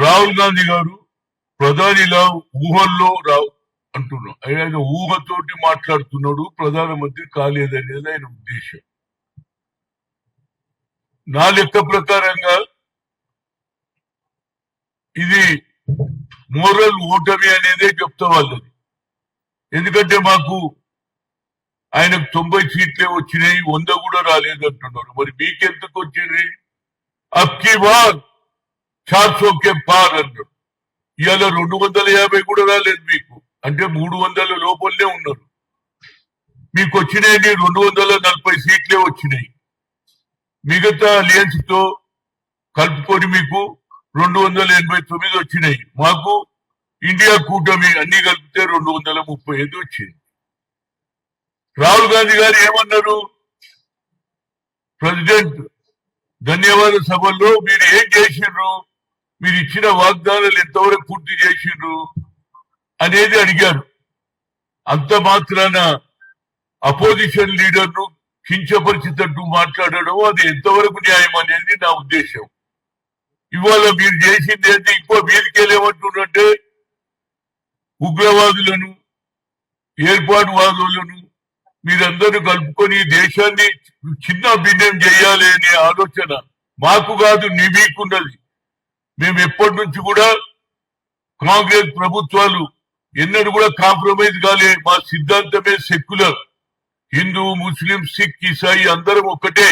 రాహుల్ గాంధీ గారు ప్రధానిలా ఊహల్లో రావు అంటున్నాడు. ఆయన ఊహతోటి మాట్లాడుతున్నాడు, ప్రధానమంత్రి కాలేదనేది ఆయన ఉద్దేశం. నా లెక్క ప్రకారంగా ఇది మోరల్ ఓటమి అనేదే చెప్తా వాళ్ళది. ఎందుకంటే మాకు ఆయనకు 90 సీట్లే వచ్చినాయి, 100 కూడా రాలేదు అంటున్నారు. మరి మీకెందుకు వచ్చింది? అబ్కి బార్ 400 కే పార్ అన్నాడు. ఇవాళ 250 కూడా రాలేదు మీకు, అంటే 300 లోపలనే ఉన్నారు. మీకు వచ్చినాయి 240 సీట్లే వచ్చినాయి. మిగతా అలియన్స్ తో కలుపుకొని మీకు 289 వచ్చినాయి. మాకు ఇండియా కూటమి అన్ని కలిపితే 235 వచ్చింది. రాహుల్ గాంధీ గారు ఏమన్నారు? ప్రెసిడెంట్ ధన్యవాద సభల్లో మీరు ఏం చేసిండ్రు, మీరు ఇచ్చిన వాగ్దానాలు ఎంతవరకు పూర్తి చేసిండ్రు అనేది అడిగారు. అంత మాత్రాన అపోజిషన్ లీడర్ ను కించపరిచేటట్టు మాట్లాడడం అది ఎంతవరకు న్యాయం అనేది నా ఉద్దేశం. ఇవాళ మీరు చేసింది ఏంటి? ఇంకో మీదికెళ్ళేమంటున్నట్టే ఉగ్రవాదులను, ఏర్పాటువాదులను మీరందరూ కలుపుకొని దేశాన్ని చిన్న భిన్నం చేయాలి అనే ఆలోచన మాకు కాదు, మీకున్నది. మేము ఎప్పటి నుంచి కూడా కాంగ్రెస్ ప్రభుత్వాలు ఎన్నడూ కూడా కాంప్రమైజ్ కాలే. మా సిద్ధాంతమే సెక్యులర్. హిందూ, ముస్లిం, సిక్, ఇసాయి అందరం ఒక్కటే.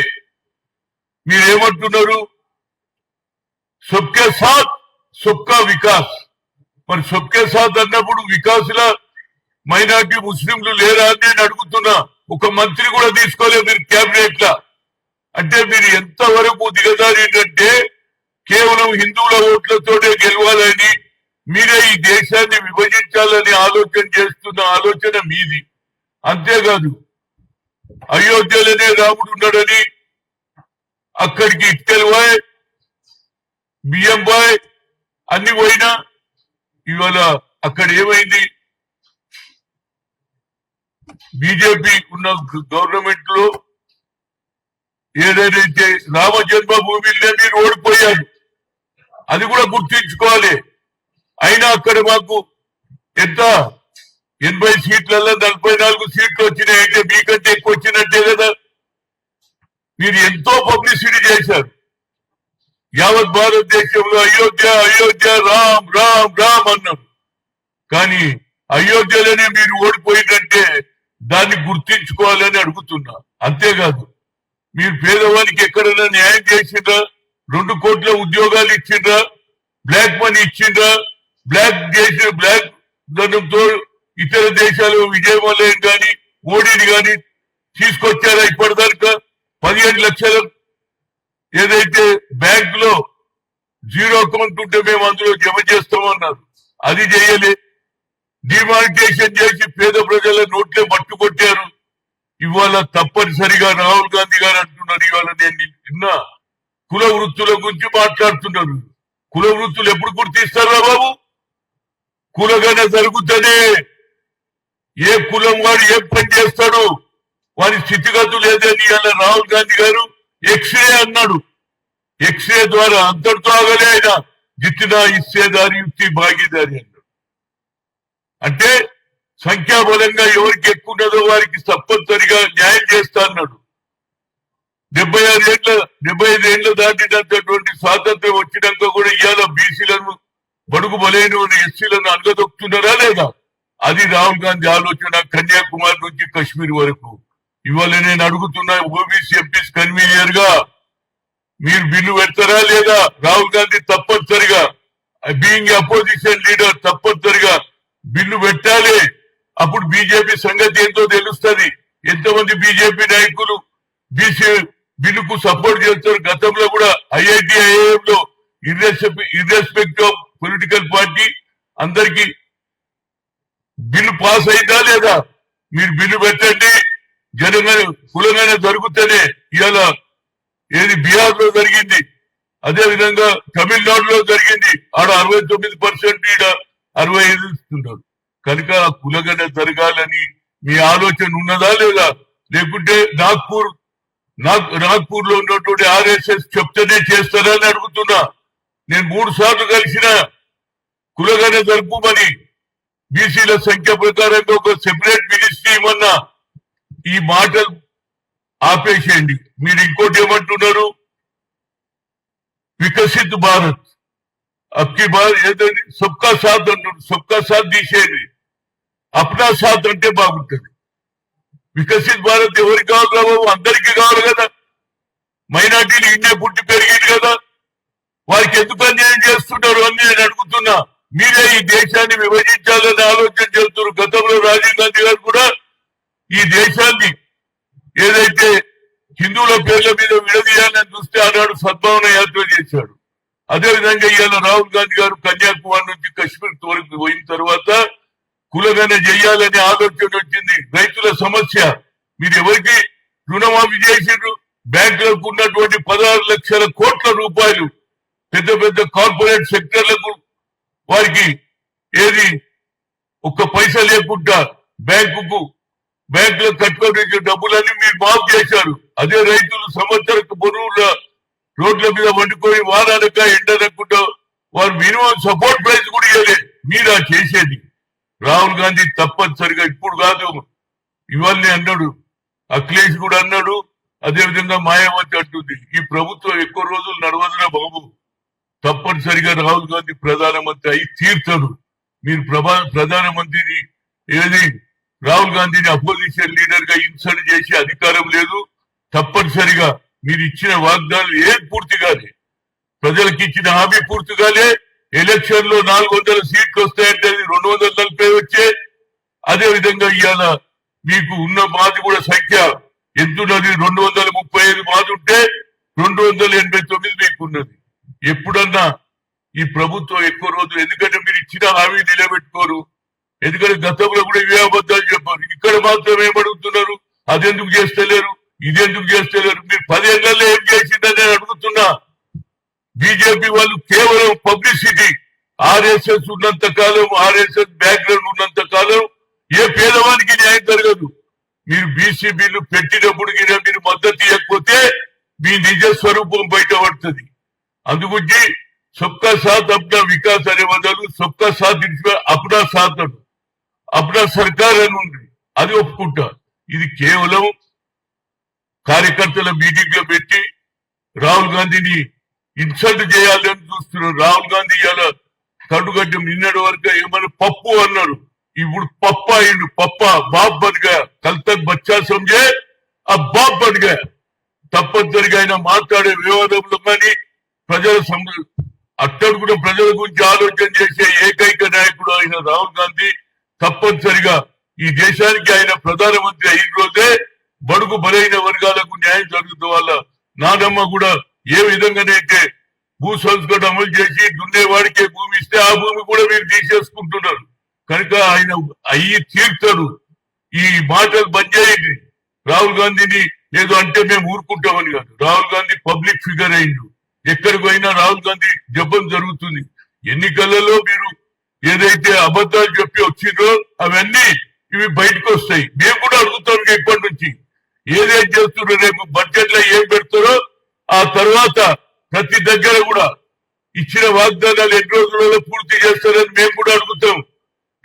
మీరేమంటున్నారు? సబ్కే సాత్ సబ్కా వికాస్. మరి సబ్కే సాత్ అన్నప్పుడు వికాసుల మైనార్టీ ముస్లింలు లేరా అని నేను అడుగుతున్నా. ఒక మంత్రి కూడా తీసుకోలేదు మీరు క్యాబినెట్ లా. అంటే మీరు ఎంతవరకు దిగజారిందంటే కేవలం హిందువుల ఓట్లతోనే గెలవాలని, మీరే ఈ దేశాన్ని విభజించాలని ఆలోచన చేస్తున్న ఆలోచన మీది. అంతేకాదు అయోధ్యలోనే రాముడు ఉన్నాడని అక్కడికి ఇటుకెళ్ళిపోయి బియ్యం బాయ్ అన్ని పోయినా ఇవాళ అక్కడ ఏమైంది? బీజేపీ ఉన్న గవర్నమెంట్ లో ఏదైతే రామ జన్మభూమిలో మీరు ఓడిపోయారు, అది కూడా గుర్తించుకోవాలి. అయినా అక్కడ మాకు ఎంత 80 సీట్లలో 44 సీట్లు వచ్చినాయి. అంటే మీకంటే ఎక్కువ వచ్చినట్టే కదా. మీరు ఎంతో పబ్లిసిటీ చేశారు యావత్ భారతదేశంలో. అయోధ్య అయోధ్య రామ్ రామ్ రామ్ అన్నారు. కానీ అయోధ్యలోనే మీరు ఓడిపోయిందంటే దాన్ని గుర్తించుకోవాలని అడుగుతున్నా. అంతేకాదు మీరు పేదవానికి ఎక్కడైనా న్యాయం చేసిండ్రా? 2 కోట్ల ఉద్యోగాలు ఇచ్చిండ్రా? బ్లాక్ మనీ ఇచ్చిండ్రా? బ్లాక్ చేసిన బ్లాక్ ధనంతో ఇతర దేశాలు విజయవాలయం గాని మోడీని గాని తీసుకొచ్చారా? ఇప్పటిదాకా 15 లక్షల ఏదైతే బ్యాంక్ లో జీరో అకౌంట్ ఉంటే మేము అందులో జమ చేస్తామన్నారు, అది చేయలే. డిమానిటేషన్ చేసి పేద ప్రజల నోట్లే మట్టు కొట్టారు. ఇవాళ తప్పనిసరిగా రాహుల్ గాంధీ గారు అంటున్నారు, ఇవాళ నేను నిన్న కుల వృత్తుల గురించి మాట్లాడుతున్నారు. కుల వృత్తులు ఎప్పుడు గుర్తిస్తారా బాబు? కులగన జరుగుతనే ఏ కులం వాడు ఏం పని చేస్తాడు, వారి స్థితిగతులు లేదని ఇవాళ రాహుల్ గాంధీ గారు ఎక్స్రే అన్నాడు. ఎక్స్రే ద్వారా అంతటితో ఆగలే ఆయన. జిత్తినా ఇచ్చేదారి యుక్తి భాగీదారి అన్నాడు. అంటే సంఖ్యాబలంగా ఎవరికి ఎక్కువ ఉన్నదో వారికి తప్పనిసరిగా న్యాయం చేస్తా అన్నాడు. 75 ఏళ్ల దాటినటువంటి స్వాతంత్ర్యం వచ్చినాక కూడా ఇవాళ బీసీలను, బడుగు బలైన ఎస్సీలను అనగదొక్కుతున్నారా లేదా? అది రాహుల్ గాంధీ ఆలోచన. కన్యాకుమారి నుంచి కశ్మీర్ వరకు. ఇవాళ నేను అడుగుతున్నా, ఓబీసీ ఎంపీస్ కన్వీనియర్ గా మీరు బిల్లు పెడతారా లేదా? రాహుల్ గాంధీ తప్పనిసరిగా బీయింగ్ అపోజిషన్ లీడర్ తప్పనిసరిగా బిల్లు పెట్టాలి. అప్పుడు బీజేపీ సంగతి ఏంటో తెలుస్తుంది. ఎంతమంది బీజేపీ నాయకులు బీసీ బిల్లుకు సపోర్ట్ చేస్తారు. గతంలో కూడా ఐఐటి ఐఐఎం లో ఇర్రెస్పెక్ట్ ఆఫ్ పొలిటికల్ పార్టీ అందరికి బిల్లు పాస్ అయిందా లేదా? మీరు బిల్లు పెట్టండి. జనగణ కులంగానే జరుగుతూనే ఇవాళ ఏది బీహార్ లో జరిగింది, అదే విధంగా తమిళనాడులో జరిగింది. ఆడ 69%, ఈడ 65 ఇస్తున్నారు. కనుక కులగణ జరగాలని మీ ఆలోచన ఉన్నదా లేదా? లేకుంటే నాగ్పూర్ లో ఉన్నటువంటి ఆర్ఎస్ఎస్ చెప్తేనే చేస్తారని అడుగుతున్నా. నేను 3 సార్లు కలిసిన కులగన జరుపుమని బీసీల సంఖ్య ప్రకారంగా ఒక సెపరేట్ మినిస్ట్రీ ఇవ్వన్నా ఈ మాటలు ఆపేసేయండి. మీరు ఇంకోటి ఏమంటున్నారు, వికసిత్ భారత్ అబ్కి బార్ ఏదండి సబ్కా సాత్ అంటున్నారు. సబ్కా సాత్ తీసేయండి, అప్నా సాత్ అంటే బాగుంటుంది. వికసిత్ భారత్ ఎవరికి కావాలి బాబు? అందరికీ కావాలి కదా. మైనార్టీలు ఇండియా పుట్టి పెరిగింది కదా, వారికి ఎందుకు అన్యాయం చేస్తున్నారు అని నేను అడుగుతున్నా. మీరే ఈ దేశాన్ని విభజించాలని ఆలోచన చేస్తున్నారు. గతంలో రాజీవ్ గాంధీ గారు కూడా ఈ దేశాన్ని ఏదైతే హిందువుల పేర్ల మీద విడదీయాలని చూస్తే ఆనాడు సద్భావన యాత్ర చేశాడు. అదేవిధంగా ఇవాళ రాహుల్ గాంధీ గారు కన్యాకుమారి నుంచి కశ్మీర్ వరకు పోయిన తర్వాత కులగన చేయాలనే ఆలోచన వచ్చింది. రైతుల సమస్య, మీరు ఎవరికి రుణమాఫీ చేసిండ్రు? బ్యాంకులకు ఉన్నటువంటి 16 లక్షల కోట్ల రూపాయలు పెద్ద పెద్ద కార్పొరేట్ సెక్టర్లకు వారికి ఏది ఒక్క పైసా లేకుండా బ్యాంకులో కట్టుకోవడానికి డబ్బులన్నీ మీరు మాఫ్ చేశారు. అదే రైతులు సంవత్సరకు బరువుల రోడ్ల మీద వండుకొని వారాలక ఎండనకుండా వారు మినిమం సపోర్ట్ ప్రైస్ కూడా ఇవ్వలే. మీరా చేసేది? రాహుల్ గాంధీ తప్పనిసరిగా ఇప్పుడు కాదు ఇవన్నీ అన్నాడు, అఖిలేష్ కూడా అన్నాడు, అదేవిధంగా మాయావతి అంటుంది. ఈ ప్రభుత్వం ఎక్కువ రోజులు నడవదురా బాబు. తప్పనిసరిగా రాహుల్ గాంధీ ప్రధానమంత్రి అయి తీర్చడు. మీరు ప్రధానమంత్రిని ఏది రాహుల్ గాంధీని అపోజిషన్ లీడర్ గా ఇన్సల్ట్ చేసే అధికారం లేదు. తప్పనిసరిగా మీరు ఇచ్చిన వాగ్దానాలు ఏది పూర్తిగానే, ప్రజలకు ఇచ్చిన హామీ పూర్తిగానే. ఎలక్షన్ లో 400 సీట్లు వస్తాయంటే 240 వచ్చే. అదే విధంగా ఇవాళ మీకు ఉన్న మాది కూడా సంఖ్య ఎంతున్నది? 235 మాది ఉంటే 289 మీకున్నది. ఎప్పుడన్నా ఈ ప్రభుత్వం ఎక్కువ రోజులు, ఎందుకంటే మీరు ఇచ్చిన హామీ నిలబెట్టుకోరు. ఎందుకంటే గతంలో కూడా ఇవే అబద్ధాలు చెప్పారు. ఇక్కడ మాత్రం ఏమడుగుతున్నారు? అదెందుకు చేస్తలేరు, ఇదెందుకు చేస్తలేరు? మీరు 10 ఏళ్లలో ఏం చేసిందని నేను అడుగుతున్నా. బీజేపీ వాళ్ళు కేవలం పబ్లిసిటీ. ఆర్ఎస్ఎస్ ఉన్నంత కాలం, ఆర్ఎస్ఎస్ బ్యాక్గ్రౌండ్ ఉన్నంత కాలం ఏ పేదవానికి న్యాయం జరగదు. మీరు బీసీ బిల్లు పెట్టినప్పుడు మీరు మద్దతు ఇవ్వకపోతే మీ నిజ స్వరూపం బయటపడుతుంది. అందుగురించి సబ్కా సాత్ అప్నా వికాస్ అనే బదులు సబ్కా సాత్ అప్నా సాత్ అను, అప్నా సర్కార్ అని ఉంది, అది ఒప్పుకుంటా. ఇది కేవలం కార్యకర్తల మీటింగ్ లో పెట్టి రాహుల్ గాంధీని ఇన్సల్ట్ చేయాలని చూస్తున్నారు. రాహుల్ గాంధీ ఇలా కడుగడ్డం నిన్నటి వరకు ఏమన్నా పప్పు అన్నాడు, ఇప్పుడు పప్ప అయిండు. పప్ప బాప్ బతిగా, కల్ తక్ బచ్చా సమझे अब బాప్ బతిగా. తప్పనిసరిగా ఆయన మాట్లాడే వివాదంలో కానీ అట్టడు కూడా ప్రజల గురించి ఆలోచన చేసే ఏకైక నాయకుడు ఆయన రాహుల్ గాంధీ. తప్పనిసరిగా ఈ దేశానికి ఆయన ప్రధానమంత్రి అయిన రోజే బడుగు బలైన వర్గాలకు న్యాయం జరుగుతూ వాళ్ళ నానమ్మ కూడా ఏ విధంగానైతే భూ సంస్కరణ అమలు చేసి దున్నేవాడికే భూమి ఇస్తే ఆ భూమి కూడా మీరు తీసేసుకుంటున్నారు. కనుక ఆయన అయ్యి తీర్చడు. ఈ మాటలు బంద్ చేయండి. రాహుల్ గాంధీని ఏదో అంటే మేము ఊరుకుంటామని కాదు. రాహుల్ గాంధీ పబ్లిక్ ఫిగర్ అయిండు. ఎక్కడికి పోయినా రాహుల్ గాంధీ జపం జరుగుతుంది. ఎన్నికలలో మీరు ఏదైతే అబద్ధాలు చెప్పి వచ్చిందో అవన్నీ ఇవి బయటకు వస్తాయి. మేము కూడా అడుగుతాం ఇప్పటి నుంచి ఏదైతే చేస్తున్నారో, రేపు బడ్జెట్ లో ఏం పెడతారో ఆ తర్వాత ప్రతి దగ్గర కూడా ఇచ్చిన వాగ్దానాలు ఎన్ని రోజులలో పూర్తి చేస్తారని మేము కూడా అడుగుతాం.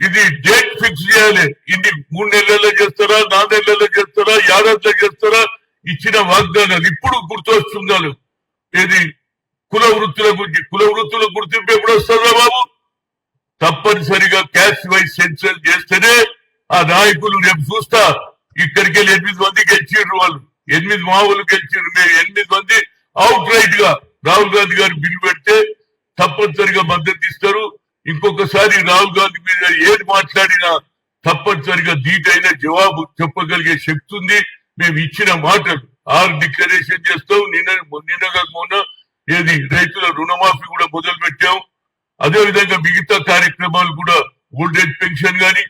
ఇది డేట్ ఫిక్స్ చేయాలి. ఇది 3 నెలల్లో చేస్తారా, 4 నెలల్లో చేస్తారా, ఏడాదిలో చేస్తారా? ఇచ్చిన వాగ్దానాలు ఇప్పుడు గుర్తొస్తున్నారు. ఏది కుల వృత్తుల గుర్తింపు ఎప్పుడు వస్తుందా బాబు? తప్పనిసరిగా క్యాస్ట్ వైజ్ సెన్సస్ చేస్తేనే ఆ నాయకులు రేపు చూస్తా. ఇక్కడికి వెళ్ళి 8 మంది గెలిచిండ్రు. వాళ్ళు 8 మావులు గెలిచిండ్రు. మేము 8 మంది అవుట్ రైట్ గా రాహుల్ గాంధీ గారు బిల్లు పెడితే తప్పనిసరిగా మద్దతు ఇస్తారు. ఇంకొకసారి రాహుల్ గాంధీ మీద ఏది మాట్లాడినా తప్పనిసరిగా ధీటైన జవాబు చెప్పగలిగే శక్తి ఉంది. మేము ఇచ్చిన మాటలు డిక్లరేషన్ చేస్తాం. నిన్నగా మొన్న ఏది రైతుల రుణమాఫీ కూడా మొదలు పెట్టాం. అదేవిధంగా మిగతా కార్యక్రమాలు కూడా ఓల్డ్ ఏజ్ పెన్షన్ గాని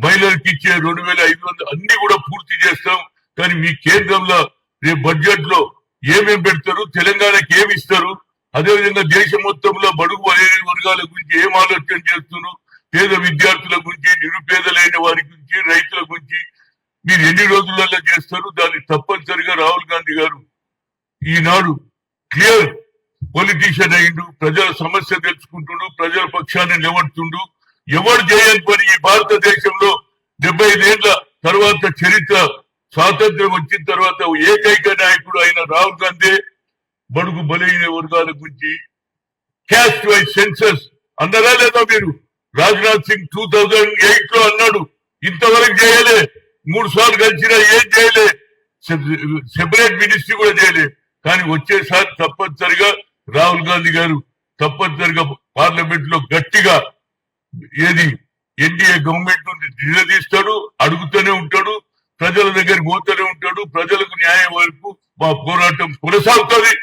మహిళలకు ఇచ్చే 2500 అన్ని కూడా పూర్తి చేస్తాం. కానీ మీ కేంద్రంలో రేపు బడ్జెట్ లో ఏమేమి పెడతారు, తెలంగాణకి ఏమి ఇస్తారు, అదేవిధంగా దేశం మొత్తంలో బడుగు బలైన వర్గాల గురించి ఏం ఆలోచన చేస్తున్నారు, పేద విద్యార్థుల గురించి, నిరుపేదలైన వారి గురించి, రైతుల గురించి మీరు ఎన్ని రోజులలో చేస్తారు? దాన్ని తప్పనిసరిగా రాహుల్ గాంధీ గారు ఈనాడు క్లియర్ పొలిటీషియన్ అయిండు, ప్రజల సమస్య తెలుసుకుంటుండు, ప్రజల పక్షాన్ని నిలబడుతుండు. ఎవరు చేయని పని ఈ భారతదేశంలో 75 ఏళ్ల తర్వాత చరిత్ర, స్వాతంత్ర్యం వచ్చిన తర్వాత ఏకైక నాయకుడు అయిన రాహుల్ గాంధీ బడుగు బలైన వర్గాల గురించి క్యాస్ట్ వైజ్ సెన్సస్ అన్నారా లేదా మీరు? రాజ్నాథ్ సింగ్ 2008 లో అన్నాడు, ఇంతవరకు చేయలే. 3 సార్లు కలిసినా ఏం చేయలే, సెపరేట్ మినిస్ట్రీ కూడా చేయలే. కానీ వచ్చేసారి తప్పనిసరిగా రాహుల్ గాంధీ గారు తప్పనిసరిగా పార్లమెంట్ లో గట్టిగా ఏది ఎన్డీఏ గవర్నమెంట్ నుండి నిలదీస్తాడు, అడుగుతూనే ఉంటాడు, ప్రజల దగ్గరికి పోతూనే ఉంటాడు. ప్రజలకు న్యాయం వరకు మా పోరాటం కొనసాగుతుంది.